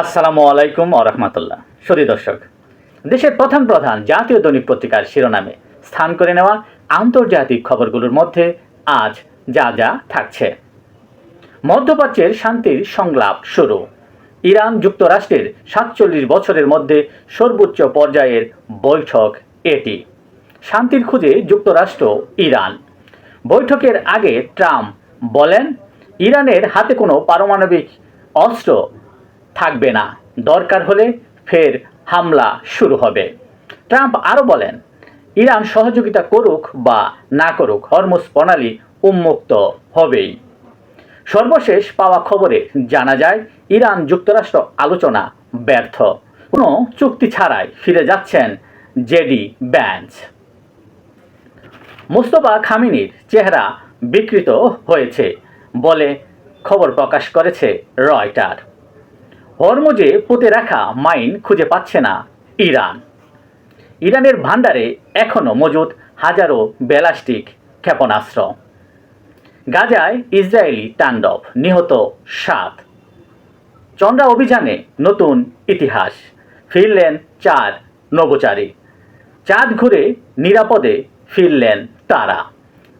আসসালামু আলাইকুম ওয়া রাহমাতুল্লাহ। সুধী দর্শক, দেশের প্রধান প্রধান জাতীয় দৈনিক পত্রিকার শিরোনামে স্থান করে নেওয়া আন্তর্জাতিক খবরগুলোর মধ্যে আজ যা যা থাকছে। মধ্যপ্রাচ্যের শান্তির সংলাপ শুরু। ইরান যুক্তরাষ্ট্রের ৪৭ বছরের মধ্যে সর্বোচ্চ পর্যায়ের বৈঠক এটি। শান্তির খুঁজে যুক্তরাষ্ট্র ইরান। বৈঠকের আগে ট্রাম্প বলেন, ইরানের হাতে কোনো পারমাণবিক অস্ত্র থাকবে না, দরকার হলে ফের হামলা শুরু হবে। ট্রাম্প আরও বলেন, ইরান সহযোগিতা করুক বা না করুক, হরমুজ প্রণালী উন্মুক্ত হবেই। সর্বশেষ পাওয়া খবরে জানা যায়, ইরান যুক্তরাষ্ট্র আলোচনা ব্যর্থ, কোনো চুক্তি ছাড়াই ফিরে যাচ্ছেন জেডি ভ্যান্স। মোস্তফা খামেনির চেহারা বিকৃত হয়েছে বলে খবর প্রকাশ করেছে রয়টার। হরমুজে পুঁতে রাখা মাইন খুঁজে পাচ্ছে না ইরান। ইরানের ভান্ডারে এখনও মজুদ হাজারো ব্যালিস্টিক ক্ষেপণাস্ত্র। গাজায় ইসরায়েলি তাণ্ডব, নিহত 7। চন্দ্রা অভিযানে নতুন ইতিহাস, ফিরলেন 4 নভোচারী। চাঁদ ঘুরে নিরাপদে ফিরলেন তারা।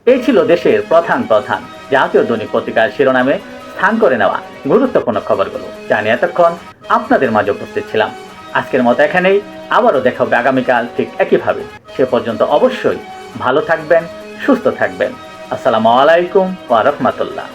এই ছিল দেশের প্রধান প্রধান জাতীয় দৈনিক পত্রিকার শিরোনামে স্থান করে নেওয়া গুরুত্বপূর্ণ খবরগুলো, যা নিয়ে এতক্ষণ আপনাদের মাঝে উপস্থিত ছিলাম। আজকের মতো এখানেই, আবারও দেখা হবে আগামীকাল ঠিক একইভাবে। সে পর্যন্ত অবশ্যই ভালো থাকবেন, সুস্থ থাকবেন। আসসালামু আলাইকুম ওয়া রাহমাতুল্লাহ।